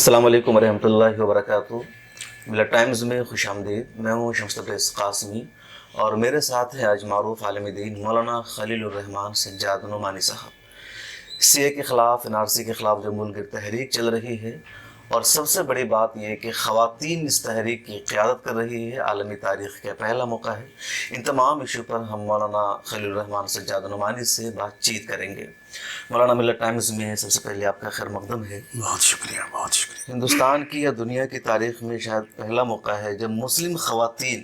السلام علیکم ورحمۃ اللہ وبرکاتہ۔ ملت ٹائمز میں خوش آمدید۔ میں ہوں شمس تبریز قاسمی اور میرے ساتھ ہیں آج معروف عالم دین مولانا خلیل الرحمان سجاد نعمانی صاحب۔ سی اے کے خلاف، این آر سی کے خلاف جو ملک کی تحریک چل رہی ہے، اور سب سے بڑی بات یہ کہ خواتین اس تحریک کی قیادت کر رہی ہے، عالمی تاریخ کا پہلا موقع ہے۔ ان تمام ایشو پر ہم مولانا خلیل الرحمان سجاد نعمانی سے بات چیت کریں گے۔ مولانا ملت ٹائمز میں سب سے پہلے آپ کا خیر مقدم ہے۔ بہت شکریہ، بہت شکریہ۔ ہندوستان کی یا دنیا کی تاریخ میں شاید پہلا موقع ہے جب مسلم خواتین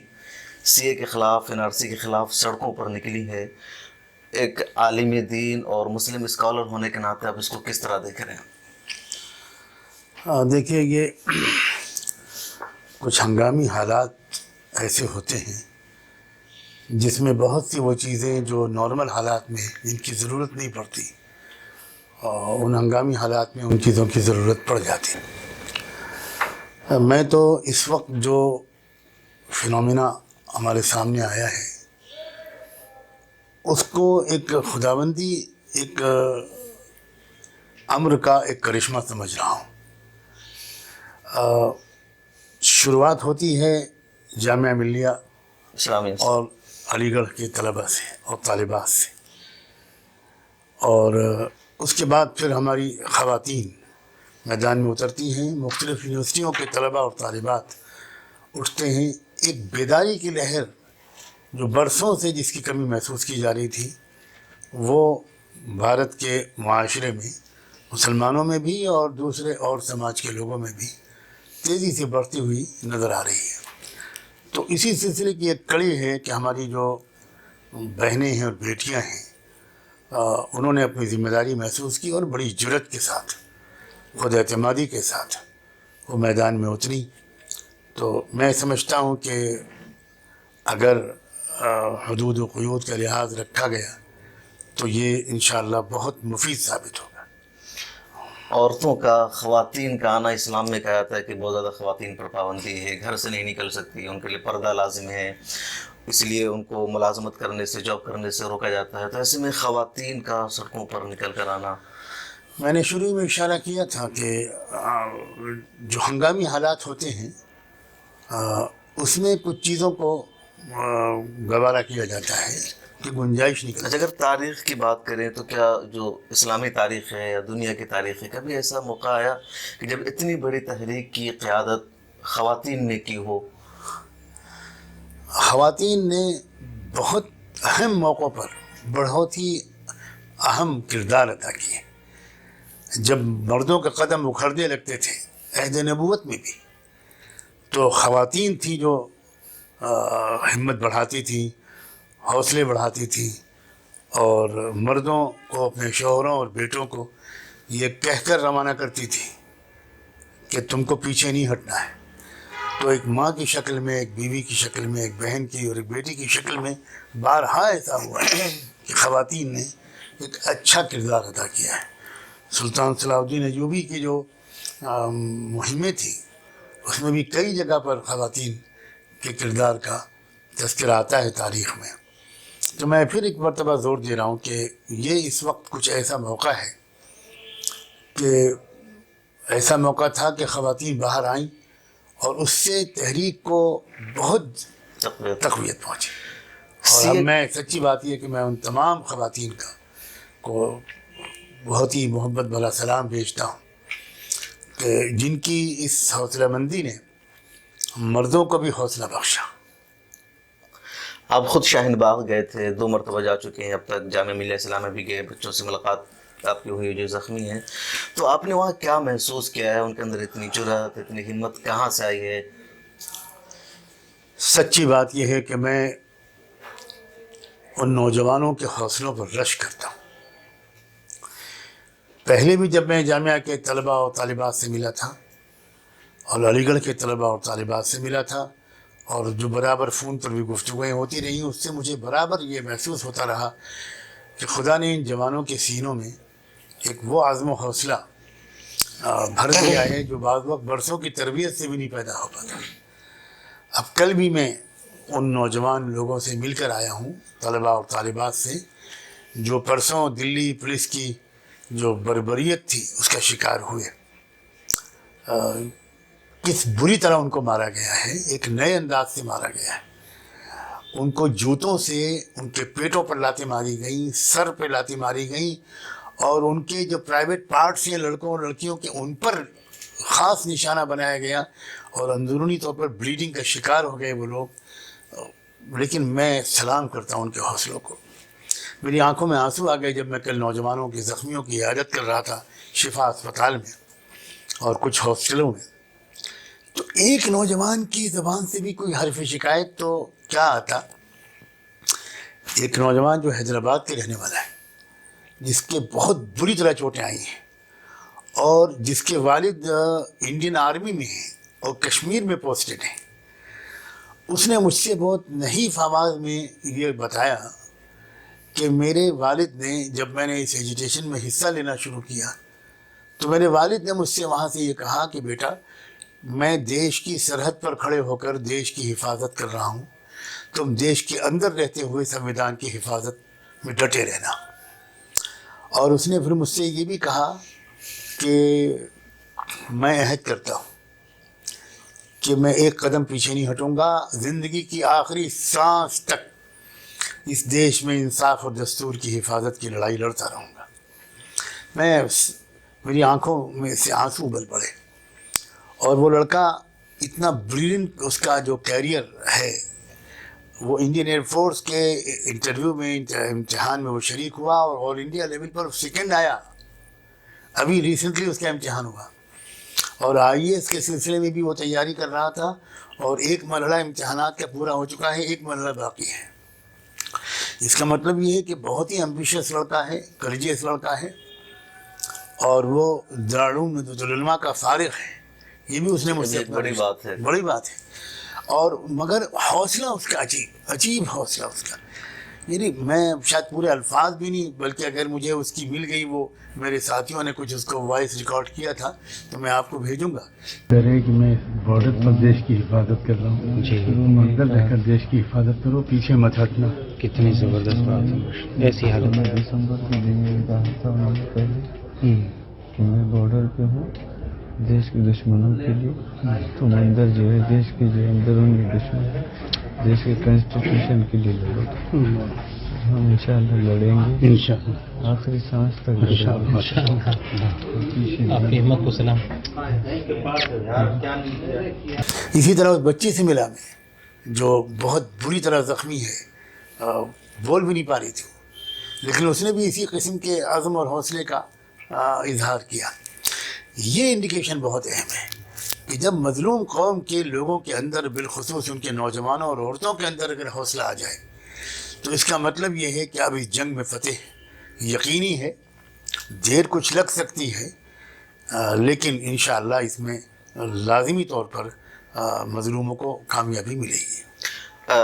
سی اے کے خلاف، این آر سی کے خلاف سڑکوں پر نکلی ہے۔ ایک عالم دین اور مسلم اسکالر ہونے کے ناطے آپ اس کو کس طرح دیکھ رہے ہیں؟ دیکھیے، یہ کچھ ہنگامی حالات ایسے ہوتے ہیں جس میں بہت سی وہ چیزیں جو نارمل حالات میں جن کی ضرورت نہیں پڑتی، اور ان ہنگامی حالات میں ان چیزوں کی ضرورت پڑ جاتی۔ میں تو اس وقت جو فنومینا ہمارے سامنے آیا ہے اس کو ایک خداوندی، ایک امر کا ایک کرشمہ سمجھ رہا ہوں۔ شروعات ہوتی ہے جامعہ ملیہ اسلامیہ اور علی گڑھ کے طلباء سے اور طالبات سے، اور اس کے بعد پھر ہماری خواتین میدان میں اترتی ہیں، مختلف یونیورسٹیوں کے طلباء اور طالبات اٹھتے ہیں۔ ایک بیداری کی لہر جو برسوں سے جس کی کمی محسوس کی جا رہی تھی، وہ بھارت کے معاشرے میں، مسلمانوں میں بھی اور دوسرے اور سماج کے لوگوں میں بھی تیزی سے بڑھتی ہوئی نظر آ رہی ہے۔ تو اسی سلسلے کی ایک کڑی ہے کہ ہماری جو بہنیں ہیں اور بیٹیاں ہیں، انہوں نے اپنی ذمہ داری محسوس کی اور بڑی جرأت کے ساتھ، خود اعتمادی کے ساتھ وہ میدان میں اتری۔ تو میں سمجھتا ہوں کہ اگر حدود و قیود کا لحاظ رکھا گیا تو یہ انشاءاللہ بہت مفید ثابت ہوگا۔ عورتوں کا، خواتین کا آنا اسلام میں کہا جاتا ہے کہ بہت زیادہ خواتین پر پابندی ہے، گھر سے نہیں نکل سکتی، ان کے لیے پردہ لازم ہے، اس لیے ان کو ملازمت کرنے سے، جاب کرنے سے روکا جاتا ہے۔ تو ایسے میں خواتین کا سڑکوں پر نکل کر آنا، میں نے شروع میں اشارہ کیا تھا کہ جو ہنگامی حالات ہوتے ہیں اس میں کچھ چیزوں کو گوارا کیا جاتا ہے کہ گنجائش نکل۔ اچھا، اگر تاریخ کی بات کریں تو کیا جو اسلامی تاریخ ہے یا دنیا کی تاریخ ہے، کبھی ایسا موقع آیا کہ جب اتنی بڑی تحریک کی قیادت خواتین نے کی ہو؟ خواتین نے بہت اہم موقعوں پر بہت ہی اہم کردار ادا کیے۔ جب مردوں کے قدم اکھڑنے لگتے تھے عہد نبوت میں بھی، تو خواتین تھیں جو ہمت بڑھاتی تھیں، حوصلے بڑھاتی تھیں، اور مردوں کو، اپنے شوہروں اور بیٹوں کو یہ کہہ کر روانہ کرتی تھی کہ تم کو پیچھے نہیں ہٹنا ہے۔ تو ایک ماں کی شکل میں، ایک بیوی کی شکل میں، ایک بہن کی اور ایک بیٹی کی شکل میں بارہا ایسا ہوا ہے کہ خواتین نے ایک اچھا کردار ادا کیا ہے۔ سلطان صلاح الدین ایوبی کی جو مہمیں تھیں اس میں بھی کئی جگہ پر خواتین کے کردار کا تذکرہ آتا ہے تاریخ میں۔ تو میں پھر ایک مرتبہ زور دے رہا ہوں کہ یہ اس وقت کچھ ایسا موقع ہے کہ ایسا موقع تھا کہ خواتین باہر آئیں اور اس سے تحریک کو بہت تقویت پہنچی۔ اور اب میں سچی بات یہ کہ میں ان تمام خواتین کو بہت ہی محبت بھرا سلام بھیجتا ہوں کہ جن کی اس حوصلہ مندی نے مردوں کو بھی حوصلہ بخشا۔ آپ خود شاہین باغ گئے تھے، 2 مرتبہ جا چکے ہیں اب تک، جامعہ ملیہ اسلامیہ بھی گئے، بچوں سے ملاقات آپ کی ہوئی جو زخمی ہیں، تو آپ نے وہاں کیا محسوس کیا ہے؟ ان کے اندر اتنی جرأت، اتنی ہمت کہاں سے آئی ہے؟ سچی بات یہ ہے کہ میں ان نوجوانوں کے حوصلوں پر رشک کرتا ہوں۔ پہلے بھی جب میں جامعہ کے طلباء اور طالبات سے ملا تھا اور علی گڑھ کے طلباء اور طالبات سے ملا تھا، اور جو برابر فون پر بھی گفتگویں ہوتی رہیں، اس سے مجھے برابر یہ محسوس ہوتا رہا کہ خدا نے ان جوانوں کے سینوں میں ایک وہ عزم و حوصلہ بھر دیا ہے جو بعض وقت برسوں کی تربیت سے بھی نہیں پیدا ہو پاتا۔ اب کل بھی میں ان نوجوان لوگوں سے مل کر آیا ہوں، طلباء اور طالبات سے، جو پرسوں دلی پولیس کی جو بربریت تھی اس کا شکار ہوئے۔ کس بری طرح ان کو مارا گیا ہے، ایک نئے انداز سے مارا گیا ہے. ان کو جوتوں سے ان کے پیٹوں پر لاتیں ماری گئیں، سر پہ لاتیں ماری گئیں، اور ان کے جو پرائیویٹ پارٹس ہیں لڑکوں اور لڑکیوں کے ان پر خاص نشانہ بنایا گیا، اور اندرونی طور پر بلیڈنگ کا شکار ہو گئے وہ لوگ. لیکن میں سلام کرتا ہوں ان کے حوصلوں کو. میری آنکھوں میں آنسو آ گئے جب میں کل نوجوانوں کے زخمیوں کی عیادت کر رہا تھا شفا اسپتال میں اور کچھ ہاسپٹلوں میں. تو ایک نوجوان کی زبان سے بھی کوئی حرف شکایت تو کیا آتا. ایک نوجوان جو حیدرآباد کے رہنے والا ہے، جس کے بہت بری طرح چوٹیں آئی ہیں، اور جس کے والد انڈین آرمی میں ہیں اور کشمیر میں پوسٹڈ ہیں، اس نے مجھ سے بہت نحیف آواز میں یہ بتایا کہ میرے والد نے، جب میں نے اس ایجیٹیشن میں حصہ لینا شروع کیا تو میرے والد نے مجھ سے وہاں سے یہ کہا کہ بیٹا، میں دیش کی سرحد پر کھڑے ہو کر دیش کی حفاظت کر رہا ہوں، تم دیش کے اندر رہتے ہوئے سنویدھان کی حفاظت میں ڈٹے رہنا. اور اس نے پھر مجھ سے یہ بھی کہا کہ میں عہد کرتا ہوں کہ میں ایک قدم پیچھے نہیں ہٹوں گا، زندگی کی آخری سانس تک اس دیش میں انصاف اور دستور کی حفاظت کی لڑائی لڑتا رہوں گا. میری آنکھوں میں سے آنسو ابل پڑے. اور وہ لڑکا اتنا بریلینٹ، اس کا جو کیریئر ہے، وہ انڈین ایئر فورس کے انٹرویو میں، امتحان میں وہ شریک ہوا اور آل انڈیا لیول پر سیکنڈ آیا. ابھی ریسنٹلی اس کا امتحان ہوا، اور آئی اے ایس کے سلسلے میں بھی وہ تیاری کر رہا تھا، اور ایک مرحلہ امتحانات کا پورا ہو چکا ہے، ایک مرحلہ باقی ہے. اس کا مطلب یہ ہے کہ بہت ہی ایمبیشیس لڑکا ہے، کریجیس لڑکا ہے، اور وہ دارالعلوم ندوۃ العلماء کا فارغ ہے. یہ بھی اس نے مجھ سے بڑی بات ہے، بڑی بات ہے. اور مگر حوصلہ اس کا عجیب حوصلہ اس کا. یعنی میں شاید پورے الفاظ بھی نہیں، بلکہ اگر مجھے اس کی مل گئی، وہ میرے ساتھیوں نے کچھ اس کو وائس ریکارڈ کیا تھا تو میں آپ کو بھیجوں گا. ڈر ہے کہ میں بارڈر پر دیش کی حفاظت کر رہا ہوں. جی، اندر رہ کر دیش کی حفاظت کرو، پیچھے مت ہٹنا. کتنی زبردست بات ہے. ایسی حالت میں دسمبر کے دن میں کہا تھا انہوں نے پہلے کہ میں بارڈر پہ ہوں دیش کے دشمنوں کے لیے. تم اندر جو ہے دیش کے جو اندرونی دشمن ہے، دیش کے کنسٹیٹیوشن کے لیے لڑو. ہم انشاءاللہ لڑیں گے، انشاءاللہ آخری سانس تک لڑیں گے. آپ کی ہمت کو سلام. اسی طرح اس بچی سے ملا میں، جو بہت بری طرح زخمی ہے، بول بھی نہیں پا رہی تھی، لیکن اس نے بھی اسی قسم کے عزم اور حوصلے کا اظہار کیا. یہ انڈیکیشن بہت اہم ہے کہ جب مظلوم قوم کے لوگوں کے اندر، بالخصوص ان کے نوجوانوں اور عورتوں کے اندر اگر حوصلہ آ جائے تو اس کا مطلب یہ ہے کہ اب اس جنگ میں فتح یقینی ہے. دیر کچھ لگ سکتی ہے، لیکن انشاءاللہ اس میں لازمی طور پر مظلوموں کو کامیابی ملے گی.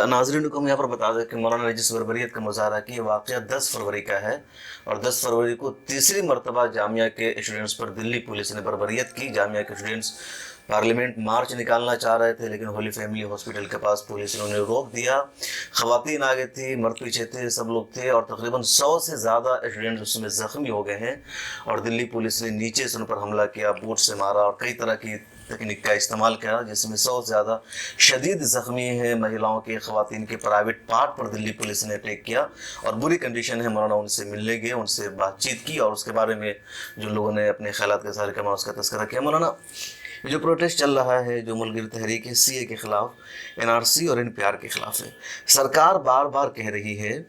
ناظرین کو ہم یہاں پر بتا دیں کہ مولانا نے جس بربریت کا مظاہرہ کیا، واقعہ 10 فروری کا ہے، اور 10 فروری کو تیسری مرتبہ جامعہ کے اسٹوڈنٹس پر دلی پولیس نے بربریت کی. جامعہ کے اسٹوڈنٹس پارلیمنٹ مارچ نکالنا چاہ رہے تھے، لیکن ہولی فیملی ہاسپٹل کے پاس پولیس نے انہیں روک دیا. خواتین آگے تھی، مرد پیچھے تھے، سب لوگ تھے، اور تقریباً 100 سے زیادہ اسٹوڈنٹس اس میں زخمی ہو گئے ہیں. اور دلی پولیس نے نیچے سے ان پر حملہ کیا، بوٹ سے مارا اور کئی طرح کی تکنیک کا استعمال کیا، جس میں 100 سے زیادہ شدید زخمی ہیں. مہیلاؤں کے، خواتین کے پرائیویٹ پارٹ پر دلی پولیس نے اٹیک کیا اور بری کنڈیشن ہے. مولانا ان سے ملنے گئے، ان سے بات چیت کی، اور اس کے بارے میں جو لوگوں نے اپنے خیالات کا اظہار کیا، اس کا تذکرہ کیا. مولانا، جو پروٹیسٹ چل رہا ہے، جو ملک گیر تحریک ہے، سی اے کے خلاف، این آر سی اور این پی آر کے خلاف ہے، سرکار بار بار کہہ رہی ہے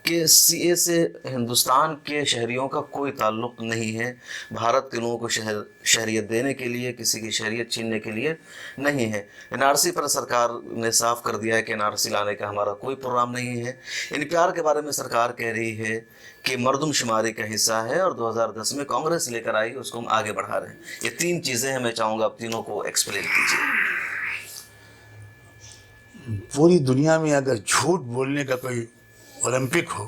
کہ سی اے سے ہندوستان کے شہریوں کا کوئی تعلق نہیں ہے، بھارت کے لوگوں کو شہریت دینے کے لیے، کسی کی شہریت چھیننے کے لیے نہیں ہے. این آر سی پر سرکار نے صاف کر دیا ہے کہ این آر سی لانے کا ہمارا کوئی پروگرام نہیں ہے. این پی آر کے بارے میں سرکار کہہ رہی ہے کہ مردم شماری کا حصہ ہے، اور 2010 میں کانگریس لے کر آئی، اس کو ہم آگے بڑھا رہے ہیں. یہ 3 چیزیں ہیں، میں چاہوں گا آپ تینوں کو ایکسپلین کیجیے. پوری دنیا میں اگر جھوٹ بولنے کا کوئی اولمپک ہو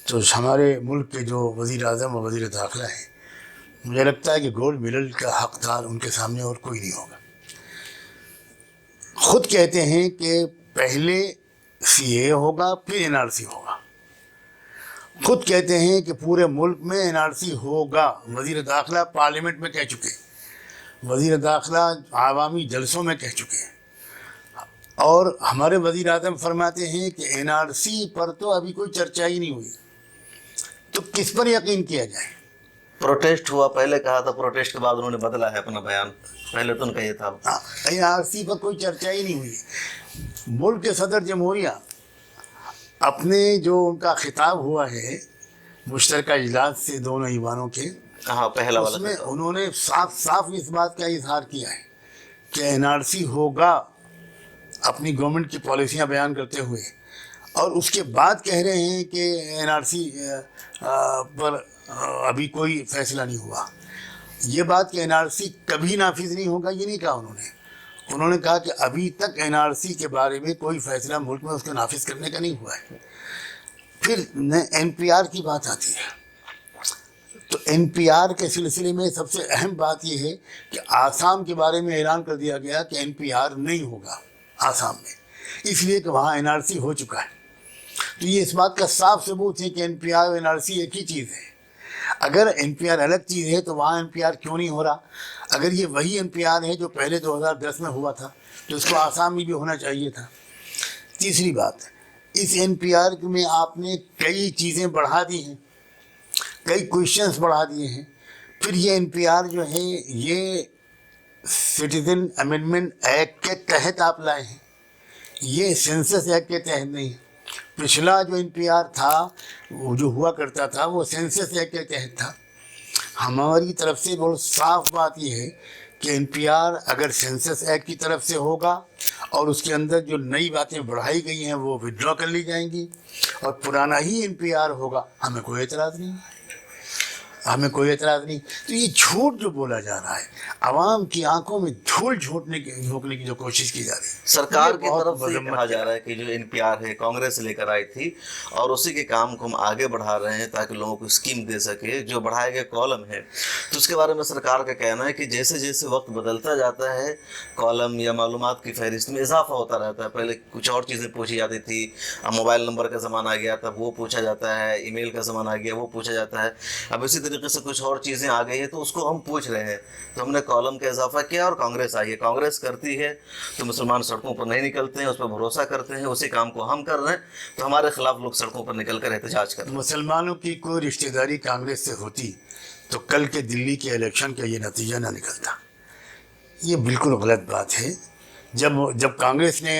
تو ہمارے ملک کے جو وزیر اعظم اور وزیر داخلہ ہیں، مجھے لگتا ہے کہ گولڈ میڈل کا حقدار ان کے سامنے اور کوئی نہیں ہوگا. خود کہتے ہیں کہ پہلے سی اے ہوگا، پھر این آر سی ہوگا. خود کہتے ہیں کہ پورے ملک میں این آر سی ہوگا. وزیر داخلہ پارلیمنٹ میں کہہ چکے. وزیر داخلہ عوامی جلسوں میں کہہ چکے ہیں، اور ہمارے وزیر اعظم فرماتے ہیں کہ NRC پر تو ابھی کوئی چرچا ہی نہیں ہوئی، تو کس پر یقین کیا جائے؟ پروٹیسٹ ہوا، پہلے کہا تھا، پروٹیسٹ کے بعد انہوں نے بدلا ہے اپنا بیان، پہلے تو ان کا یہ تھا۔ NRC پر کوئی چرچا ہی نہیں ہوئی۔ ملک کے صدر جمہوریہ اپنے جو ان کا خطاب ہوا ہے مشترکہ اجلاس سے دونوں ایوانوں کے، ہاں پہلا اس والا میں خطاب۔ انہوں نے صاف صاف اس بات کا اظہار کیا ہے کہ NRC ہوگا، اپنی گورنمنٹ کی پالیسیاں بیان کرتے ہوئے، اور اس کے بعد کہہ رہے ہیں کہ NRC پر ابھی کوئی فیصلہ نہیں ہوا۔ یہ بات کہ NRC کبھی نافذ نہیں ہوگا یہ نہیں کہا انہوں نے کہا کہ ابھی تک NRC کے بارے میں کوئی فیصلہ ملک میں اس کو نافذ کرنے کا نہیں ہوا ہے۔ پھر NPR کی بات آتی ہے، تو NPR کے سلسلے میں سب سے اہم بات یہ ہے کہ آسام کے بارے میں اعلان کر دیا گیا کہ NPR نہیں ہوگا آسام میں، اس لیے کہ وہاں NRC ہو چکا ہے۔ تو یہ اس بات کا صاف ثبوت ہے کہ NPR اور NRC ایک ہی چیز ہے۔ اگر NPR الگ چیز ہے تو وہاں NPR کیوں نہیں ہو رہا؟ اگر یہ وہی NPR ہے جو پہلے 2010 میں ہوا تھا تو اس کو آسام میں بھی ہونا چاہیے تھا۔ تیسری بات، اس NPR میں آپ نے کئی چیزیں بڑھا دی ہیں، کئی کویشچنس بڑھا دیے ہیں۔ پھر یہ NPR جو ہے یہ سٹیزن امینڈمنٹ ایکٹ کے تحت آپ لائے ہیں، یہ سینسس ایکٹ کے تحت نہیں۔ پچھلا جو NPR تھا وہ جو ہوا کرتا تھا وہ سینسس ایکٹ کے تحت تھا۔ ہماری طرف سے بہت صاف بات یہ ہے کہ NPR اگر سینسس ایکٹ کی طرف سے ہوگا اور اس کے اندر جو نئی باتیں بڑھائی گئی ہیں وہ وڈرا کر لی جائیں گی، اور پرانا ہی NPR ہوگا، ہمیں کوئی اعتراض نہیں، ہمیں کوئی اعتراض نہیں۔ تو یہ جھوٹ جو بولا جا رہا ہے، عوام کی آنکھوں میں دھول جھونکنے کی جو کوشش کی جا رہی ہے، سرکار یہ کی بہت طرف سے مذمت کہا جا ہے۔ رہا ہے کہ جو NPR ہے کانگریس لے کر آئی تھی اور اسی کے کام کو ہم آگے بڑھا رہے ہیں تاکہ لوگوں کو اسکیم دے سکے۔ جو بڑھائے گئے کالم ہے تو اس کے بارے میں سرکار کا کہنا ہے کہ جیسے جیسے وقت بدلتا جاتا ہے کالم یا معلومات کی فہرست میں اضافہ ہوتا رہتا ہے۔ پہلے کچھ اور چیزیں پوچھی جاتی تھی، اب موبائل نمبر کا زمانہ آ گیا تب وہ پوچھا جاتا ہے، ای میل کا زمانہ آ گیا وہ پوچھا جاتا ہے، اب اسی طریقے سے کچھ اور چیزیں آ گئی ہیں تو اس کو ہم پوچھ رہے ہیں۔ تو ہم نے کالم کا اضافہ کیا اور کانگریس آئی ہے، کانگریس کرتی ہے تو مسلمان سڑکوں پر نہیں نکلتے ہیں، اس پر بھروسہ کرتے ہیں، اسی کام کو ہم کر رہے ہیں تو ہمارے خلاف لوگ سڑکوں پر نکل کر احتجاج کر رہے ہیں۔ مسلمانوں کی کوئی رشتہ داری کانگریس سے ہوتی تو کل کے دلی کے الیکشن کا یہ نتیجہ نہ نکلتا۔ یہ بالکل غلط بات ہے۔ جب کانگریس نے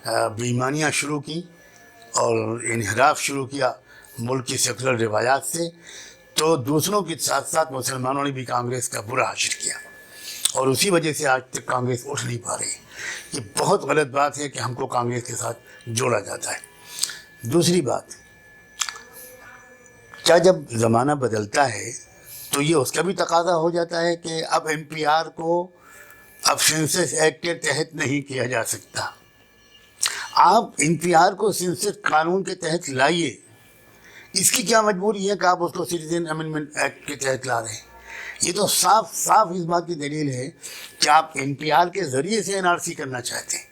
بےایمانیاں شروع کی اور انحراف شروع کیا ملک کی سیکولر روایات سے، تو دوسروں کے ساتھ ساتھ مسلمانوں نے بھی کانگریس کا برا حشر کیا، اور اسی وجہ سے آج تک کانگریس اٹھ نہیں پا رہی۔ یہ بہت غلط بات ہے کہ ہم کو کانگریس کے ساتھ جوڑا جاتا ہے۔ دوسری بات، کیا جب زمانہ بدلتا ہے تو یہ اس کا بھی تقاضا ہو جاتا ہے کہ اب NPR کو اب سینسس ایکٹ کے تحت نہیں کیا جا سکتا۔ آپ NPR کو سینسس قانون کے تحت لائیے، اس کی کیا مجبوری ہے کہ آپ اس کو سٹیزن امینڈمنٹ ایکٹ کے تحت لا رہے ہیں؟ یہ تو صاف صاف اس بات کی دلیل ہے کہ آپ NPR کے ذریعے سے NRC کرنا چاہتے ہیں،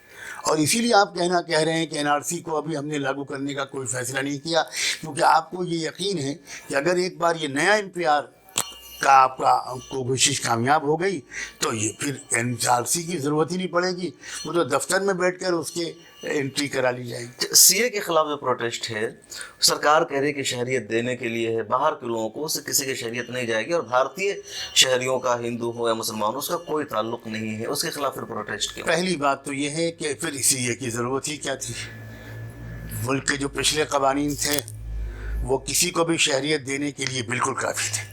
اور اسی لیے آپ کہہ رہے ہیں کہ NRC کو ابھی ہم نے لاگو کرنے کا کوئی فیصلہ نہیں کیا، کیونکہ آپ کو یہ یقین ہے کہ اگر ایک بار یہ نیا NPR کا آپ کا کوشش کامیاب ہو گئی تو یہ پھر NRC کی ضرورت ہی نہیں پڑے گی، وہ تو دفتر میں بیٹھ کر اس کے انٹری کرا لی جائے گی۔ CA کے خلاف جو پروٹیسٹ ہے، سرکار کہہ رہی ہے کہ شہریت دینے کے لیے ہے، باہر کے لوگوں کو اس سے کسی کی شہریت نہیں جائے گی، اور بھارتی شہریوں کا ہندو ہو یا مسلمان اس کا کوئی تعلق نہیں ہے، اس کے خلاف پھر پروٹیسٹ کیا؟ پہلی بات تو یہ ہے کہ پھر CA کی ضرورت ہی کیا تھی؟ ملک کے جو پچھلے قوانین تھے وہ کسی کو بھی شہریت دینے کے لیے بالکل کافی تھے،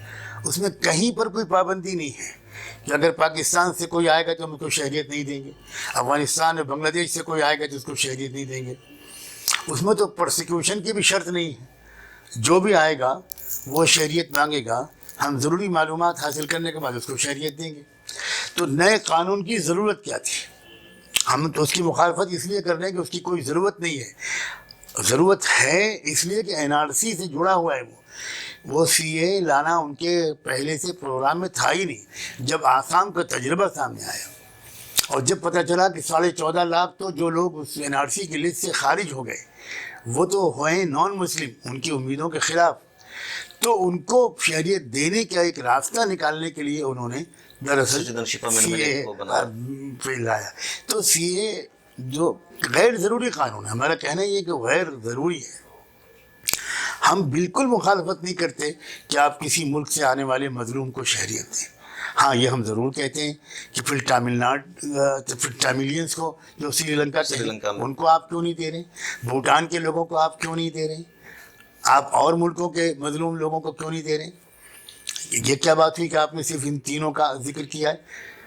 اس میں کہیں پر کوئی پابندی نہیں ہے کہ اگر پاکستان سے کوئی آئے گا تو ہم اس کو شہریت نہیں دیں گے، افغانستان اور بنگلہ دیش سے کوئی آئے گا تو اس کو شہریت نہیں دیں گے۔ اس میں تو پرسیکیوشن کی بھی شرط نہیں ہے، جو بھی آئے گا وہ شہریت مانگے گا، ہم ضروری معلومات حاصل کرنے کے بعد اس کو شہریت دیں گے۔ تو نئے قانون کی ضرورت کیا تھی؟ ہم تو اس کی مخالفت اس لیے کر رہے ہیں کہ اس کی کوئی ضرورت نہیں ہے۔ ضرورت ہے اس لیے کہ NRC سے جڑا ہوا ہے وہ CA لانا ان کے پہلے سے پروگرام میں تھا ہی نہیں۔ جب آسام کا تجربہ سامنے آیا اور جب پتہ چلا کہ 14.5 لاکھ تو جو لوگ اس NRC کی لسٹ سے خارج ہو گئے وہ تو ہوئے نان مسلم، ان کی امیدوں کے خلاف، تو ان کو شہریت دینے کا ایک راستہ نکالنے کے لیے انہوں نے دراصل سٹیزنشپ سی اے امینڈمنٹ کو بنایا. پہ لایا. تو سی اے جو غیر ضروری قانون ہے، ہمارا کہنا یہ ہے کہ غیر ضروری ہے. ہم بالکل مخالفت نہیں کرتے کہ آپ کسی ملک سے آنے والے مظلوم کو شہریت دیں. ہاں یہ ہم ضرور کہتے ہیں کہ پھر ٹاملینس کو جو سری لنکا کے ہیں ان کو آپ کیوں نہیں دے رہے، بھوٹان کے لوگوں کو آپ کیوں نہیں دے رہے، آپ اور ملکوں کے مظلوم لوگوں کو کیوں نہیں دے رہے. یہ کیا بات ہوئی کہ آپ نے صرف ان تینوں کا ذکر کیا ہے؟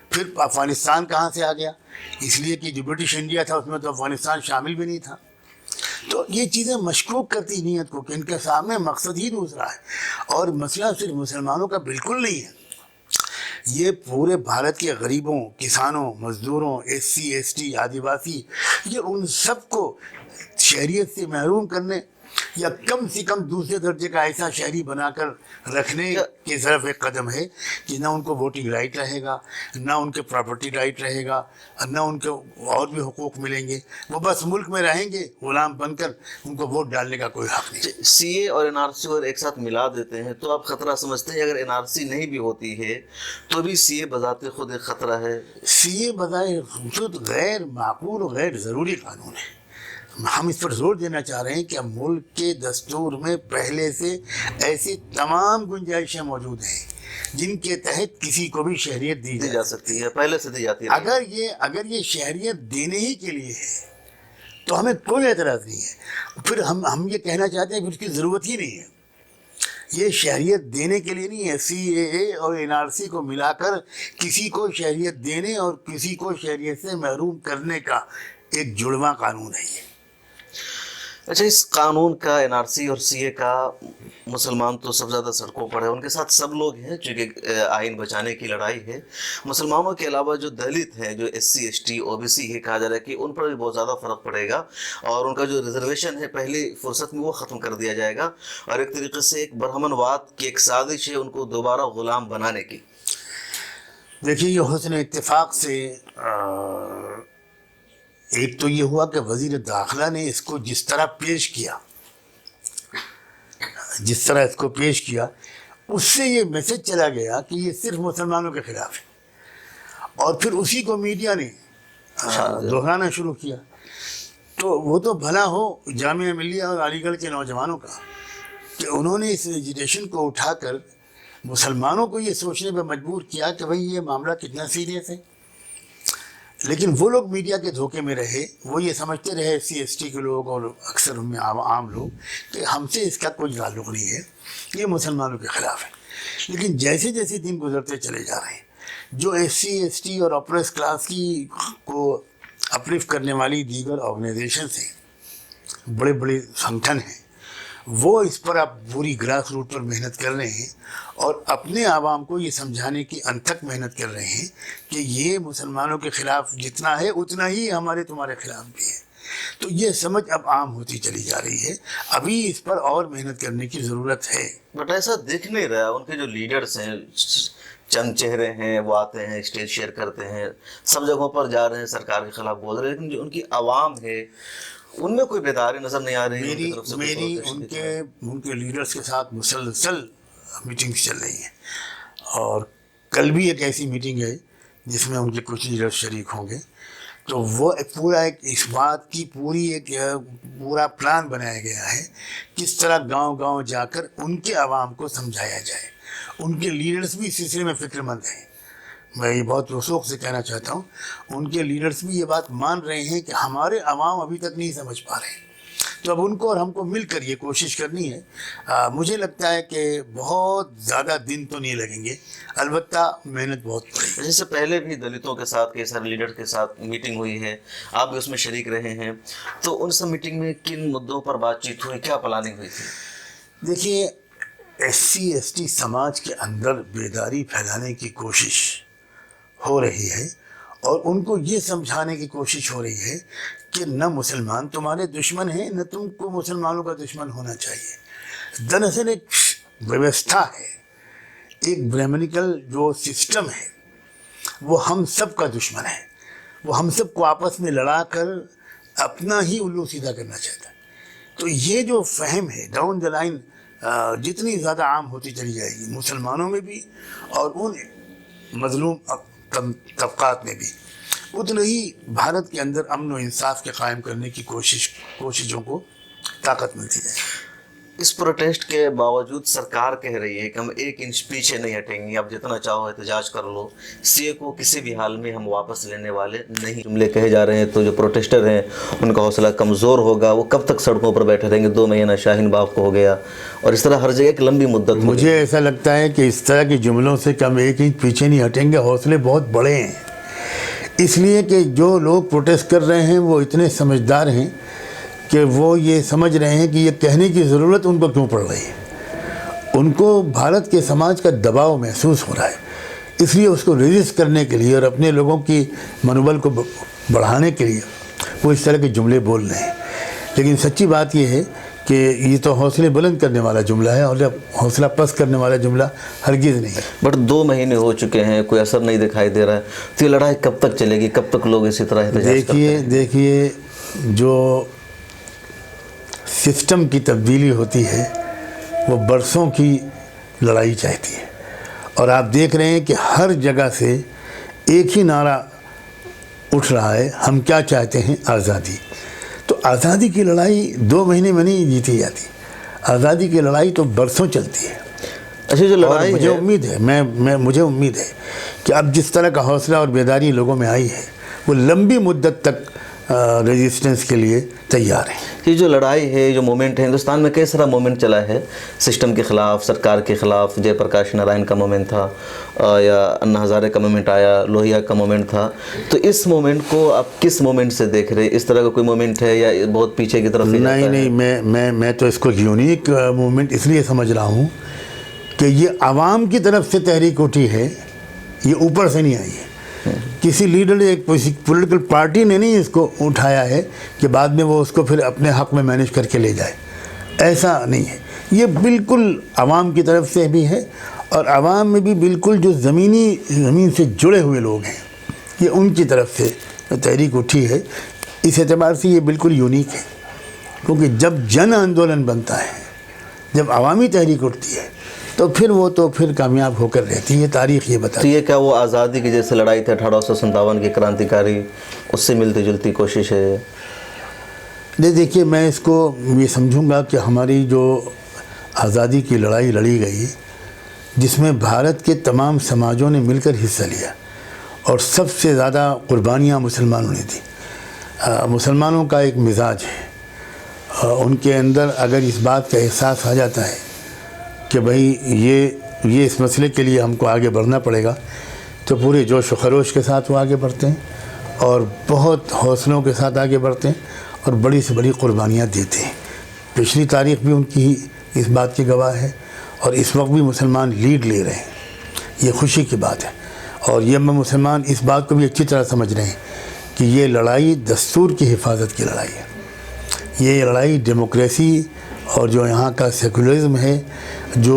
پھر افغانستان کہاں سے آ گیا؟ اس لیے کہ جو برٹش انڈیا تھا اس میں تو افغانستان شامل بھی نہیں تھا. تو یہ چیزیں مشکوک کرتی نیت کو کہ ان کے سامنے مقصد ہی دوسرا ہے. اور مسئلہ صرف مسلمانوں کا بالکل نہیں ہے، یہ پورے بھارت کے غریبوں، کسانوں، مزدوروں، ایس سی ایس ٹی، آدیواسی، یہ ان سب کو شہریت سے محروم کرنے یا کم سے کم دوسرے درجے کا ایسا شہری بنا کر رکھنے کی طرف ایک قدم ہے کہ نہ ان کو ووٹنگ رائٹ رہے گا، نہ ان کے پراپرٹی رائٹ رہے گا، نہ ان کے اور بھی حقوق ملیں گے. وہ بس ملک میں رہیں گے غلام بن کر، ان کو ووٹ ڈالنے کا کوئی حق نہیں. سی اے اور این آر سی اور ایک ساتھ ملا دیتے ہیں تو آپ خطرہ سمجھتے ہیں اگر این آر سی نہیں بھی ہوتی ہے تو بھی سی اے بذات خود ایک خطرہ ہے؟ سی اے بظاہر خود غیر معقول و غیر ضروری قانون ہے. ہم اس پر زور دینا چاہ رہے ہیں کہ ملک کے دستور میں پہلے سے ایسی تمام گنجائشیں موجود ہیں جن کے تحت کسی کو بھی شہریت دی جا سکتی ہے، پہلے سے دی جاتی ہے. اگر یہ شہریت دینے ہی کے لیے ہے تو ہمیں کوئی اعتراض نہیں ہے. پھر ہم یہ کہنا چاہتے ہیں کہ اس کی ضرورت ہی نہیں ہے. یہ شہریت دینے کے لیے نہیں ہے. سی اے اے اور این آر سی کو ملا کر کسی کو شہریت دینے اور کسی کو شہریت سے محروم کرنے کا ایک جڑواں قانون ہے یہ. اچھا، اس قانون کا، این آر سی اور سی اے کا، مسلمان تو سب زیادہ سڑکوں پر ہے، ان کے ساتھ سب لوگ ہیں چونکہ آئین بچانے کی لڑائی ہے. مسلمانوں کے علاوہ جو دلت ہیں، جو S C S T O B C ہے کہا جا رہا ہے کہ ان پر بھی بہت زیادہ فرق پڑے گا اور ان کا جو ریزرویشن ہے پہلی فرصت میں وہ ختم کر دیا جائے گا اور ایک طریقے سے ایک برہمن واد کی ایک سازش ہے ان کو دوبارہ غلام بنانے کی. دیکھیے یہ حسن اتفاق سے ایک تو یہ ہوا کہ وزیر داخلہ نے اس کو جس طرح پیش کیا اس سے یہ میسج چلا گیا کہ یہ صرف مسلمانوں کے خلاف ہے. اور پھر اسی کو میڈیا نے دہرانا شروع کیا. تو وہ تو بھلا ہو جامعہ ملیہ اور علی گڑھ کے نوجوانوں کا کہ انہوں نے اس ایجیٹیشن کو اٹھا کر مسلمانوں کو یہ سوچنے پہ مجبور کیا کہ بھئی یہ معاملہ کتنا سیریس ہے. لیکن وہ لوگ میڈیا کے دھوکے میں رہے، وہ یہ سمجھتے رہے سی ایس ٹی کے لوگ اور اکثر ان میں عام لوگ کہ ہم سے اس کا کوئی تعلق نہیں ہے، یہ مسلمانوں کے خلاف ہے. لیکن جیسے جیسے دن گزرتے چلے جا رہے ہیں، جو ایس سی ایس ٹی اور اپریس کلاس کی کو اپلفٹ کرنے والی دیگر آرگنائزیشنز ہیں، بڑے بڑے سنگٹھن ہیں، وہ اس پر اب پوری گراس روٹ پر محنت کر رہے ہیں اور اپنے عوام کو یہ سمجھانے کی انتھک محنت کر رہے ہیں کہ یہ مسلمانوں کے خلاف جتنا ہے اتنا ہی ہمارے تمہارے خلاف بھی ہے. تو یہ سمجھ اب عام ہوتی چلی جا رہی ہے. ابھی اس پر اور محنت کرنے کی ضرورت ہے. بٹ ایسا دیکھ نہیں رہا. ان کے جو لیڈرز ہیں، چند چہرے ہیں، وہ آتے ہیں، اسٹیج شیئر کرتے ہیں، سب جگہوں پر جا رہے ہیں، سرکار کے خلاف بول رہے ہیں، لیکن جو ان کی عوام ہے ان میں کوئی بیداری نظر نہیں آ رہی. میری ان کے لیڈرز کے ساتھ مسلسل میٹنگز چل رہی ہیں اور کل بھی ایک ایسی میٹنگ ہے جس میں ان کے کچھ لیڈرز شریک ہوں گے. تو وہ پورا ایک اس بات کی پورا پلان بنایا گیا ہے کس طرح گاؤں گاؤں جا کر ان کے عوام کو سمجھایا جائے. ان کے لیڈرز بھی اس سلسلے میں فکر مند ہیں. میں یہ بہت رسوخ سے کہنا چاہتا ہوں، ان کے لیڈرز بھی یہ بات مان رہے ہیں کہ ہمارے عوام ابھی تک نہیں سمجھ پا رہے ہیں. تو اب ان کو اور ہم کو مل کر یہ کوشش کرنی ہے. مجھے لگتا ہے کہ بہت زیادہ دن تو نہیں لگیں گے، البتہ محنت بہت پڑے گی. جیسے پہلے بھی دلتوں کے ساتھ کئی سارے لیڈر کے ساتھ میٹنگ ہوئی ہے، آپ بھی اس میں شریک رہے ہیں، تو ان سب میٹنگ میں کن مدعوں پر بات چیت ہوئی، کیا پلاننگ ہوئی تھی؟ دیکھیے، ایس سی ایس ٹی سماج کے اندر بیداری پھیلانے کی کوشش ہو رہی ہے اور ان کو یہ سمجھانے کی کوشش ہو رہی ہے کہ نہ مسلمان تمہارے دشمن ہیں، نہ تم کو مسلمانوں کا دشمن ہونا چاہیے. دراصل ایک ویوستھا ہے، ایک برہمنیکل جو سسٹم ہے وہ ہم سب کا دشمن ہے. وہ ہم سب کو آپس میں لڑا کر اپنا ہی الو سیدھا کرنا چاہتا ہے. تو یہ جو فہم ہے ڈاؤن دا لائن جتنی زیادہ عام ہوتی چلی جائے گی مسلمانوں میں بھی اور ان مظلوم طبقات میں بھی، اتنا ہی بھارت کے اندر امن و انصاف کے قائم کرنے کی کوششوں کو طاقت ملتی جائے گی۔ اس پروٹیسٹ کے باوجود سرکار کہہ رہی ہے کہ ہم 1 انچ پیچھے نہیں ہٹیں گے، اب جتنا چاہو احتجاج کر لو، سی اے کو کسی بھی حال میں ہم واپس لینے والے نہیں۔ جملے کہے جا رہے ہیں تو جو پروٹیسٹر ہیں ان کا حوصلہ کمزور ہوگا، وہ کب تک سڑکوں پر بیٹھے رہیں گے؟ 2 مہینہ شاہین باغ کو ہو گیا اور اس طرح ہر جگہ ایک لمبی مدت ہو مجھے ایسا لگتا ہے کہ اس طرح کے جملوں سے کہ ہم 1 انچ پیچھے نہیں ہٹیں گے، حوصلے بہت بڑے ہیں، اس لیے کہ جو لوگ پروٹیسٹ کر رہے ہیں وہ اتنے سمجھدار ہیں کہ وہ یہ سمجھ رہے ہیں کہ یہ کہنے کی ضرورت ان کو کیوں پڑ رہی ہے۔ ان کو بھارت کے سماج کا دباؤ محسوس ہو رہا ہے، اس لیے اس کو ریزسٹ کرنے کے لیے اور اپنے لوگوں کی منوبل کو بڑھانے کے لیے وہ اس طرح کے جملے بول رہے ہیں۔ لیکن سچی بات یہ ہے کہ یہ تو حوصلے بلند کرنے والا جملہ ہے اور حوصلہ پست کرنے والا جملہ ہرگز نہیں ہے۔ بٹ 2 مہینے ہو چکے ہیں، کوئی اثر نہیں دکھائی دے رہا ہے، تو یہ لڑائی کب تک چلے گی؟ کب تک لوگ اسی طرح احتجاج کرتے ہیں؟ دیکھیے جو سسٹم کی تبدیلی ہوتی ہے وہ برسوں کی لڑائی چاہتی ہے، اور آپ دیکھ رہے ہیں کہ ہر جگہ سے ایک ہی نعرہ اٹھ رہا ہے، ہم کیا چاہتے ہیں؟ آزادی۔ تو آزادی کی لڑائی 2 مہینے میں نہیں جیتی جاتی، آزادی کی لڑائی تو برسوں چلتی ہے۔ اچھا، جو لڑائی مجھے امید ہے مجھے امید ہے کہ اب جس طرح کا حوصلہ اور بیداری لوگوں میں آئی ہے وہ لمبی مدت تک ریزسٹنس کے لیے تیار ہیں۔ یہ جو لڑائی ہے، جو مومنٹ ہے، ہندوستان میں کئی سارا مومنٹ چلا ہے سسٹم کے خلاف، سرکار کے خلاف۔ جے پرکاش نارائن کا مومنٹ تھا، یا انا ہزارے کا مومنٹ آیا، لوہیا کا مومنٹ تھا۔ تو اس مومنٹ کو آپ کس مومنٹ سے دیکھ رہے ہیں؟ اس طرح کا کوئی مومنٹ ہے یا بہت پیچھے کی طرف؟ نہیں، میں تو اس کو یونیک مومنٹ اس لیے سمجھ رہا ہوں کہ یہ عوام کی طرف سے تحریک اٹھی ہے، یہ اوپر سے نہیں آئی ہے۔ کسی لیڈر نے، ایک پولیٹیکل پارٹی نے نہیں اس کو اٹھایا ہے کہ بعد میں وہ اس کو پھر اپنے حق میں مینیج کر کے لے جائے، ایسا نہیں ہے۔ یہ بالکل عوام کی طرف سے بھی ہے، اور عوام میں بھی بالکل جو زمین سے جڑے ہوئے لوگ ہیں، یہ ان کی طرف سے تحریک اٹھی ہے۔ اس اعتبار سے یہ بالکل یونیک ہے، کیونکہ جب جن آندولن بنتا ہے، جب عوامی تحریک اٹھتی ہے، تو پھر کامیاب ہو کر رہتی ہے۔ تاریخ یہ بتا۔ تو یہ کیا وہ آزادی کی جیسے لڑائی تھی 1857 کی کرانتیکاری، اس سے ملتی جلتی کوشش ہے؟ دیکھیے، میں اس کو یہ سمجھوں گا کہ ہماری جو آزادی کی لڑائی لڑی گئی، جس میں بھارت کے تمام سماجوں نے مل کر حصہ لیا اور سب سے زیادہ قربانیاں مسلمانوں نے دی۔ مسلمانوں کا ایک مزاج ہے، ان کے اندر اگر اس بات کا احساس آ جاتا ہے کہ بھئی یہ اس مسئلے کے لیے ہم کو آگے بڑھنا پڑے گا، تو پورے جوش و خروش کے ساتھ وہ آگے بڑھتے ہیں اور بہت حوصلوں کے ساتھ آگے بڑھتے ہیں اور بڑی سے بڑی قربانیاں دیتے ہیں۔ پچھلی تاریخ بھی ان کی اس بات کی گواہ ہے، اور اس وقت بھی مسلمان لیڈ لے رہے ہیں۔ یہ خوشی کی بات ہے، اور یہ مسلمان اس بات کو بھی اچھی طرح سمجھ رہے ہیں کہ یہ لڑائی دستور کی حفاظت کی لڑائی ہے، یہ لڑائی ڈیموکریسی اور جو یہاں کا سیکولرزم ہے، جو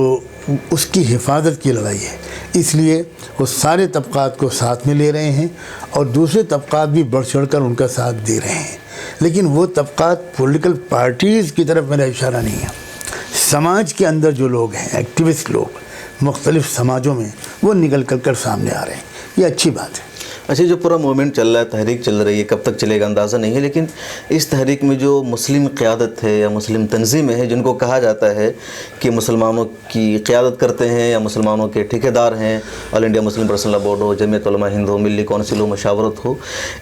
اس کی حفاظت کی لڑائی ہے۔ اس لیے وہ سارے طبقات کو ساتھ میں لے رہے ہیں، اور دوسرے طبقات بھی بڑھ چڑھ کر ان کا ساتھ دے رہے ہیں۔ لیکن وہ طبقات پولیٹیکل پارٹیز کی طرف میرا اشارہ نہیں ہے، سماج کے اندر جو لوگ ہیں، ایکٹیوسٹ لوگ مختلف سماجوں میں، وہ نکل کر سامنے آ رہے ہیں۔ یہ اچھی بات ہے۔ اچھا، جو پورا موومنٹ چل رہا ہے، تحریک چل رہی ہے، کب تک چلے گا اندازہ نہیں ہے، لیکن اس تحریک میں جو مسلم قیادت ہے یا مسلم تنظیمیں ہیں، جن کو کہا جاتا ہے کہ مسلمانوں کی قیادت کرتے ہیں یا مسلمانوں کے ٹھیکیدار ہیں، آل انڈیا مسلم پرسنل لا بورڈ ہو، جمعیت علماء ہند ہو، ملی کونسل ہو، مشاورت ہو،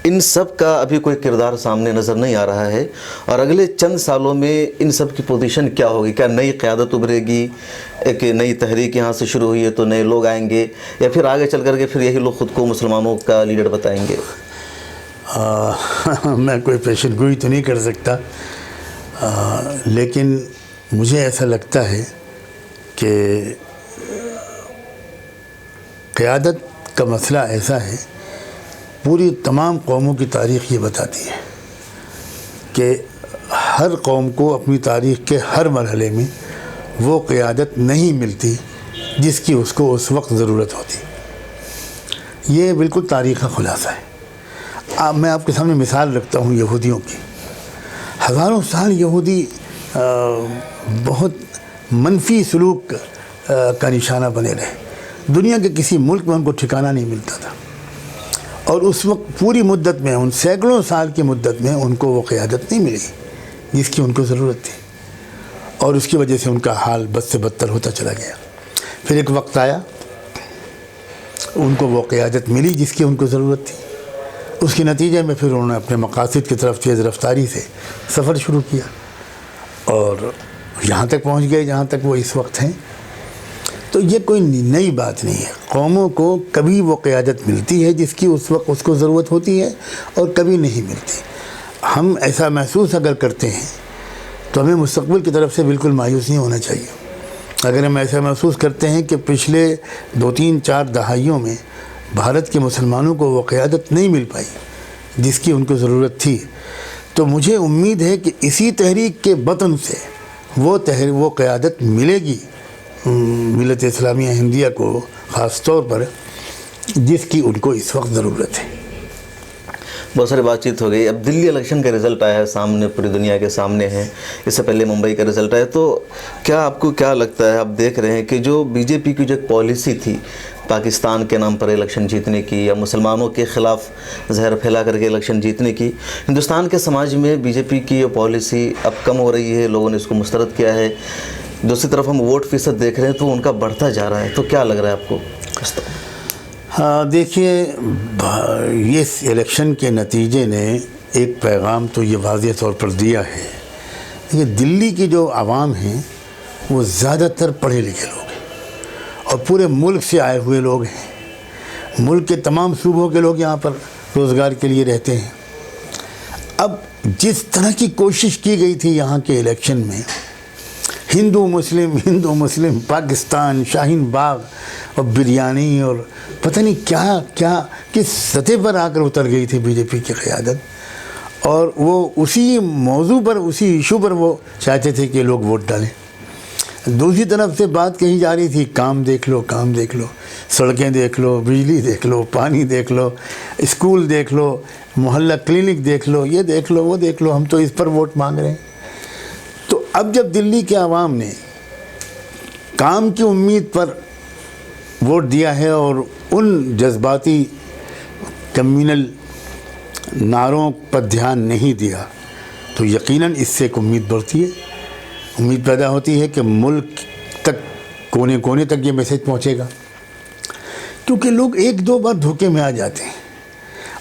ان سب کا ابھی کوئی کردار سامنے نظر نہیں آ رہا ہے۔ اور اگلے چند سالوں میں ان سب کی پوزیشن کیا ہوگی؟ کیا نئی قیادت ابھرے گی؟ ایک نئی تحریک یہاں سے شروع ہوئی ہے تو نئے لوگ آئیں گے، یا پھر آگے چل کر کے پھر یہی لوگ خود کو مسلمانوں کا لیڈر بتائیں گے؟ میں کوئی پیشن گوئی تو نہیں کر سکتا، لیکن مجھے ایسا لگتا ہے کہ قیادت کا مسئلہ ایسا ہے، پوری تمام قوموں کی تاریخ یہ بتاتی ہے کہ ہر قوم کو اپنی تاریخ کے ہر مرحلے میں وہ قیادت نہیں ملتی جس کی اس کو اس وقت ضرورت ہوتی۔ یہ بالکل تاریخ کا خلاصہ ہے۔ میں آپ کے سامنے مثال رکھتا ہوں یہودیوں کی۔ ہزاروں سال یہودی بہت منفی سلوک کا نشانہ بنے رہے۔ دنیا کے کسی ملک میں ان کو ٹھکانہ نہیں ملتا تھا، اور اس وقت پوری مدت میں، ان سینکڑوں سال کی مدت میں ان کو وہ قیادت نہیں ملی جس کی ان کو ضرورت تھی، اور اس کی وجہ سے ان کا حال بد سے بدتر ہوتا چلا گیا۔ پھر ایک وقت آیا ان کو وہ قیادت ملی جس کی ان کو ضرورت تھی، اس کے نتیجے میں پھر انہوں نے اپنے مقاصد کی طرف تیز رفتاری سے سفر شروع کیا، اور یہاں تک پہنچ گئے جہاں تک وہ اس وقت ہیں۔ تو یہ کوئی نئی بات نہیں ہے، قوموں کو کبھی وہ قیادت ملتی ہے جس کی اس وقت اس کو ضرورت ہوتی ہے، اور کبھی نہیں ملتی۔ ہم ایسا محسوس اگر کرتے ہیں تو ہمیں مستقبل کی طرف سے بالکل مایوس نہیں ہونا چاہیے۔ اگر ہم ایسا محسوس کرتے ہیں کہ پچھلے 2-3-4 دہائیوں میں بھارت کے مسلمانوں کو وہ قیادت نہیں مل پائی جس کی ان کو ضرورت تھی، تو مجھے امید ہے کہ اسی تحریک کے بطن سے وہ قیادت ملے گی ملت اسلامیہ ہندیہ کو، خاص طور پر جس کی ان کو اس وقت ضرورت ہے۔ بہت ساری بات چیت ہو گئی۔ اب دلی الیکشن کا رزلٹ آیا ہے سامنے، پوری دنیا کے سامنے ہے، اس سے پہلے ممبئی کا رزلٹ آیا، تو کیا آپ کو کیا لگتا ہے، آپ دیکھ رہے ہیں کہ جو بی جے پی کی جو ایک پالیسی تھی پاکستان کے نام پر الیکشن جیتنے کی، یا مسلمانوں کے خلاف زہر پھیلا کر کے الیکشن جیتنے کی، ہندوستان کے سماج میں بی جے پی کی یہ پالیسی اب کم ہو رہی ہے، لوگوں نے اس کو مسترد کیا ہے، دوسری طرف ہم ووٹ فیصد دیکھ رہے ہیں تو ان کا بڑھتا جا رہا ہے، تو کیا لگ رہا ہے آپ کو؟ ہاں دیکھیے، اس الیکشن کے نتیجے نے ایک پیغام تو یہ واضح طور پر دیا ہے کہ دلی کی جو عوام ہیں وہ زیادہ تر پڑھے لکھے لوگ ہیں، اور پورے ملک سے آئے ہوئے لوگ ہیں، ملک کے تمام صوبوں کے لوگ یہاں پر روزگار کے لیے رہتے ہیں۔ اب جس طرح کی کوشش کی گئی تھی یہاں کے الیکشن میں، ہندو مسلم پاکستان، شاہین باغ اور بریانی اور پتہ نہیں کیا کس سطح پر آ کر اتر گئی تھی بی جے پی کی قیادت، اور وہ اسی موضوع پر، اسی ایشو پر وہ چاہتے تھے کہ لوگ ووٹ ڈالیں۔ دوسری طرف سے بات کہی جا رہی تھی کام دیکھ لو، سڑکیں دیکھ لو، بجلی دیکھ لو، پانی دیکھ لو، اسکول دیکھ لو، محلہ کلینک دیکھ لو، یہ دیکھ لو، وہ دیکھ لو، ہم تو اس پر ووٹ مانگ رہے ہیں۔ تو اب جب دلی کے عوام نے کام کی امید پر ووٹ دیا ہے اور ان جذباتی کمیونل نعروں پر دھیان نہیں دیا، تو یقیناً اس سے ایک امید بڑھتی ہے، امید پیدا ہوتی ہے کہ ملک تک، کونے کونے تک یہ میسج پہنچے گا، کیونکہ لوگ 1-2 بار دھوکے میں آ جاتے ہیں۔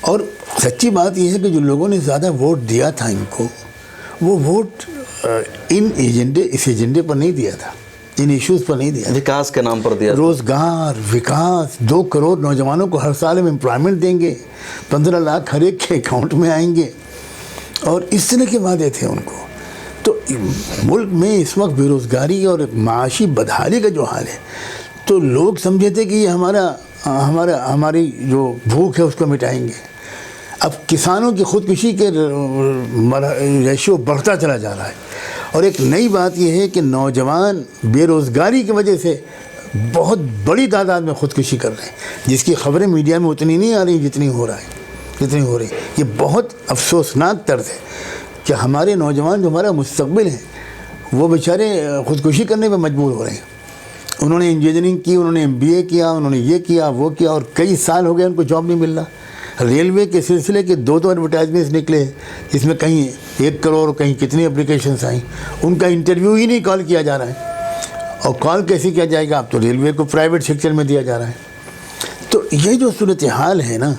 اور سچی بات یہ ہے کہ جو لوگوں نے زیادہ ووٹ دیا تھا ان کو، وہ ووٹ اس ایجنڈے پر نہیں دیا تھا، ان ایشوز پر نہیں دیا، وکاس کے نام پر دیا، روزگار، وکاس، 2 کروڑ نوجوانوں کو ہر سال ہم امپلائمنٹ دیں گے، 15 لاکھ ہر ایک کے اکاؤنٹ میں آئیں گے، اور اس طرح کے وعدے تھے ان کو۔ تو ملک میں اس وقت بے روزگاری اور معاشی بدحالی کا جو حال ہے، تو لوگ سمجھے تھے کہ یہ ہماری جو بھوک ہے اس کو مٹائیں گے۔ اب کسانوں کی خودکشی کے ریشو بڑھتا چلا جا رہا ہے، اور ایک نئی بات یہ ہے کہ نوجوان بے روزگاری کی وجہ سے بہت بڑی تعداد میں خودکشی کر رہے ہیں، جس کی خبریں میڈیا میں اتنی نہیں آ رہی جتنی ہو رہی۔ یہ بہت افسوسناک طرز ہے کہ ہمارے نوجوان جو ہمارا مستقبل ہے وہ بیچارے خودکشی کرنے پہ مجبور ہو رہے ہیں۔ انہوں نے انجینئرنگ کی، انہوں نے MBA کیا، انہوں نے یہ کیا وہ کیا، اور کئی سال ہو گئے ان کو جاب نہیں مل رہا۔ ریلوے کے سلسلے کے 2 ایڈورٹائزمنٹس نکلے، جس میں کہیں 1 کروڑ، کہیں کتنی اپلیکیشنس آئیں، ان کا انٹرویو ہی نہیں کال کیا جا رہا ہے، اور کال کیسے کیا جائے گا؟ اب تو ریلوے کو پرائیویٹ سیکٹر میں دیا جا رہا ہے۔ تو یہ جو صورتحال ہے نا،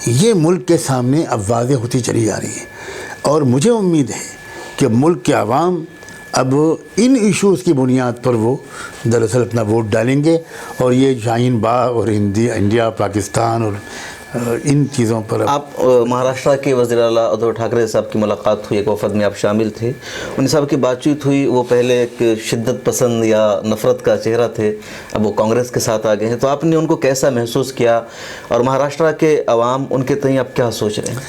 یہ ملک کے سامنے اب واضح ہوتی چلی جا رہی ہے، اور مجھے امید ہے کہ ملک کے عوام اب ان ایشوز کی بنیاد پر وہ دراصل اپنا ووٹ ڈالیں گے، اور یہ شاہین باغ اور انڈیا، پاکستان اور ان چیزوں پر۔ آپ مہاراشٹر کے وزیر اعلیٰ ادھو ٹھاکرے صاحب کی ملاقات ہوئی، ایک وفد میں آپ شامل تھے، ان صاحب کی بات چیت ہوئی، وہ پہلے ایک شدت پسند یا نفرت کا چہرہ تھے، اب وہ کانگریس کے ساتھ آ گئے ہیں، تو آپ نے ان کو کیسا محسوس کیا، اور مہاراشٹر کے عوام ان کے تئیں آپ کیا سوچ رہے ہیں؟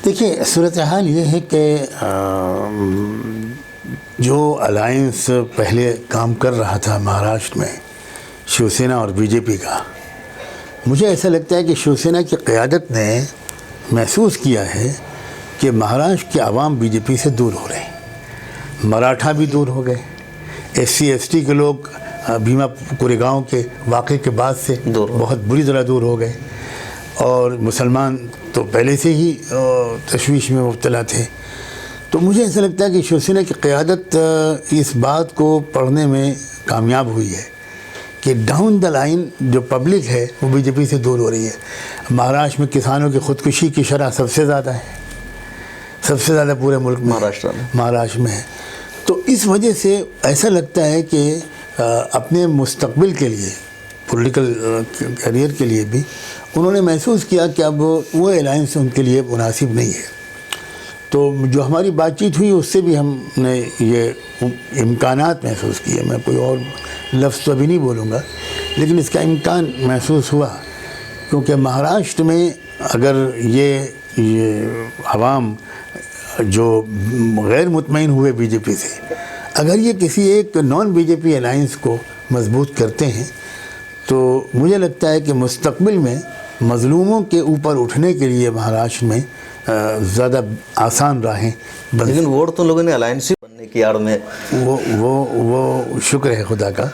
دیکھیے، صورتحال یہ ہے کہ جو الائنس پہلے کام کر رہا تھا مہاراشٹر میں، شیو سینا اور BJP کا، مجھے ایسا لگتا ہے کہ شیو سینا کی قیادت نے محسوس کیا ہے کہ مہاراشٹر کے عوام BJP سے دور ہو رہے ہیں، مراٹھا بھی دور ہو گئے، SC/ST کے لوگ بھیما کوریگاؤں کے واقعے کے بعد سے بہت بری طرح دور ہو گئے، اور مسلمان تو پہلے سے ہی تشویش میں مبتلا تھے۔ تو مجھے ایسا لگتا ہے کہ شیو سینا کی قیادت اس بات کو پڑھنے میں کامیاب ہوئی ہے کہ ڈاؤن دا لائن جو پبلک ہے وہ BJP سے دور ہو رہی ہے۔ مہاراشٹر میں کسانوں کی خودکشی کی شرح سب سے زیادہ ہے، سب سے زیادہ پورے ملک میں مہاراشٹر میں ہے۔ تو اس وجہ سے ایسا لگتا ہے کہ اپنے مستقبل کے لیے، پولیٹیکل کیریئر کے لیے بھی انہوں نے محسوس کیا کہ اب وہ الائنس ان کے لیے مناسب نہیں ہے۔ تو جو ہماری بات چیت ہوئی اس سے بھی ہم نے یہ امکانات محسوس کیے، میں کوئی اور لفظ تو ابھی نہیں بولوں گا، لیکن اس کا امکان محسوس ہوا، کیونکہ مہاراشٹر میں اگر یہ عوام جو غیر مطمئن ہوئے BJP سے، اگر یہ کسی ایک نان BJP الائنس کو مضبوط کرتے ہیں تو مجھے لگتا ہے کہ مستقبل میں مظلوموں کے اوپر اٹھنے کے لیے مہاراشٹر میں زیادہ آسان راہیں لیکن ووٹ تو لوگوں نے الائنس بننے کی آڑ میں وہ شکر ہے خدا کا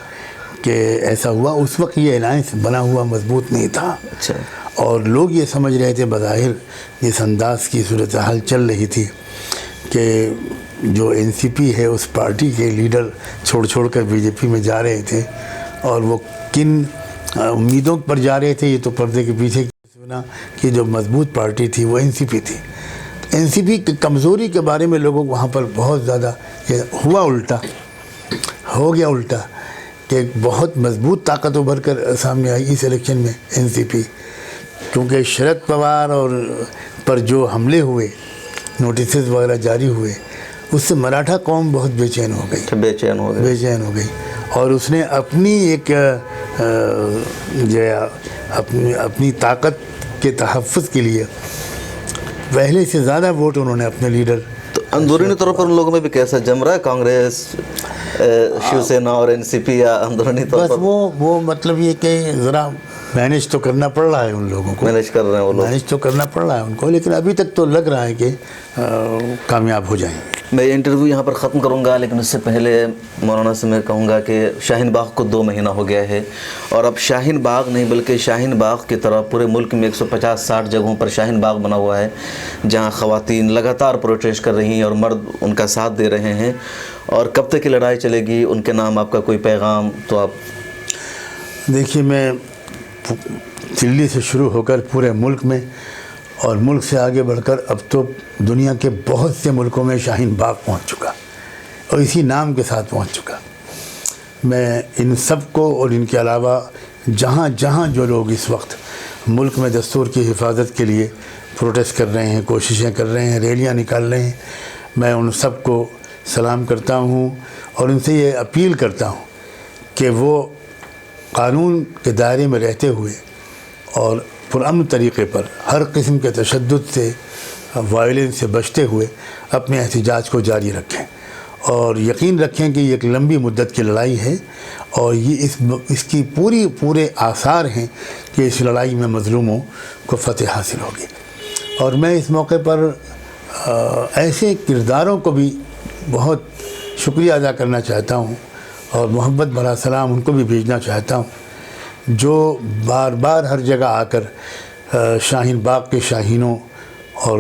کہ ایسا ہوا۔ اس وقت یہ الائنس بنا ہوا مضبوط نہیں تھا، اچھا، اور لوگ یہ سمجھ رہے تھے بظاہر جس انداز کی صورتحال چل رہی تھی کہ جو NCP ہے اس پارٹی کے لیڈر چھوڑ کر BJP میں جا رہے تھے، اور وہ کن امیدوں پر جا رہے تھے یہ تو پردے کے پیچھے سنا کہ جو مضبوط پارٹی تھی وہ NCP تھی۔ NCP کی کمزوری کے بارے میں لوگوں کو وہاں پر بہت زیادہ ہو گیا الٹا کہ بہت مضبوط طاقت ابھر کر سامنے آئی اس الیکشن میں NCP، کیونکہ شرد پوار اور پر جو حملے ہوئے، نوٹسز وغیرہ جاری ہوئے، اس سے مراٹھا قوم بہت بے چین ہو گئی، اور اس نے اپنی ایک اپنی طاقت کے تحفظ کے لیے پہلے سے زیادہ ووٹ انہوں نے اپنے لیڈر۔ تو اندرونی طور پر ان لوگوں میں بھی کیسا جم رہا ہے کانگریس، شیو سینا اور NCP، یا اندرونی طور پر؟ بس وہ مطلب یہ کہ ذرا مینیج تو کرنا پڑ رہا ہے ان لوگوں کو، مینیج کر رہے ہیں وہ لوگ، مینیج تو کرنا پڑ رہا ہے ان کو، لیکن ابھی تک تو لگ رہا ہے کہ کامیاب ہو جائیں گے۔ میں یہ انٹرویو یہاں پر ختم کروں گا، لیکن اس سے پہلے مولانا سے میں کہوں گا کہ شاہین باغ کو 2 مہینہ ہو گیا ہے، اور اب شاہین باغ نہیں بلکہ شاہین باغ کی طرح پورے ملک میں 150-60 جگہوں پر شاہین باغ بنا ہوا ہے، جہاں خواتین لگاتار پروٹیسٹ کر رہی ہیں اور مرد ان کا ساتھ دے رہے ہیں۔ اور کب تک کی لڑائی چلے گی؟ ان کے نام آپ کا کوئی پیغام تو آپ؟ دیکھیے، میں دلی سے شروع ہو کر پورے ملک میں اور ملک سے آگے بڑھ کر اب تو دنیا کے بہت سے ملکوں میں شاہین باغ پہنچ چکا، اور اسی نام کے ساتھ پہنچ چکا۔ میں ان سب کو اور ان کے علاوہ جہاں جہاں جو لوگ اس وقت ملک میں دستور کی حفاظت کے لیے پروٹیسٹ کر رہے ہیں، کوششیں کر رہے ہیں، ریلیاں نکال رہے ہیں، میں ان سب کو سلام کرتا ہوں اور ان سے یہ اپیل کرتا ہوں کہ وہ قانون کے دائرے میں رہتے ہوئے اور پرامن طریقے پر ہر قسم کے تشدد سے، وائلنس سے بچتے ہوئے اپنے احتجاج کو جاری رکھیں، اور یقین رکھیں کہ یہ ایک لمبی مدت کی لڑائی ہے، اور یہ اس کی پورے آثار ہیں کہ اس لڑائی میں مظلوموں کو فتح حاصل ہوگی۔ اور میں اس موقع پر ایسے کرداروں کو بھی بہت شکریہ ادا کرنا چاہتا ہوں، اور محبت بھرا سلام ان کو بھی بھیجنا چاہتا ہوں، جو بار بار ہر جگہ آ کر شاہین باغ کے شاہینوں اور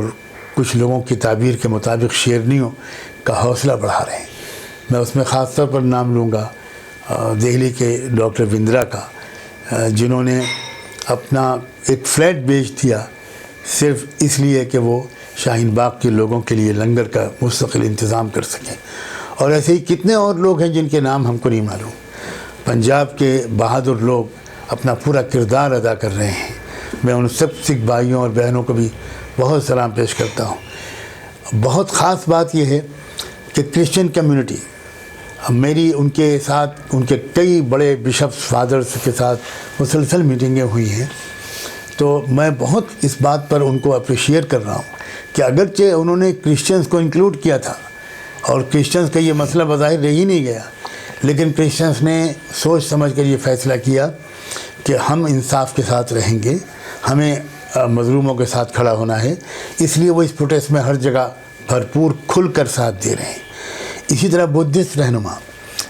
کچھ لوگوں کی تعبیر کے مطابق شیرنیوں کا حوصلہ بڑھا رہے ہیں۔ میں اس میں خاص طور پر نام لوں گا دہلی کے ڈاکٹر وندرا کا، جنہوں نے اپنا ایک فلیٹ بیچ دیا صرف اس لیے کہ وہ شاہین باغ کے لوگوں کے لیے لنگر کا مستقل انتظام کر سکیں، اور ایسے ہی کتنے اور لوگ ہیں جن کے نام ہم کو نہیں معلوم۔ پنجاب کے بہادر لوگ اپنا پورا کردار ادا کر رہے ہیں۔ میں ان سب سکھ بھائیوں اور بہنوں کو بھی بہت سلام پیش کرتا ہوں۔ بہت خاص بات یہ ہے کہ کرسچن کمیونٹی، میری ان کے ساتھ، ان کے کئی بڑے بشپس فادرز کے ساتھ مسلسل میٹنگیں ہوئی ہیں، تو میں بہت اس بات پر ان کو اپریشیٹ کر رہا ہوں کہ اگرچہ انہوں نے کرسچنز کو انکلوڈ کیا تھا، اور کرسچنز کا یہ مسئلہ بظاہر رہ ہی نہیں گیا، لیکن کرسچنز نے سوچ سمجھ کر یہ فیصلہ کیا کہ ہم انصاف کے ساتھ رہیں گے، ہمیں مظلوموں کے ساتھ کھڑا ہونا ہے، اس لیے وہ اس پروٹیسٹ میں ہر جگہ بھرپور کھل کر ساتھ دے رہے ہیں۔ اسی طرح بدھسٹ رہنما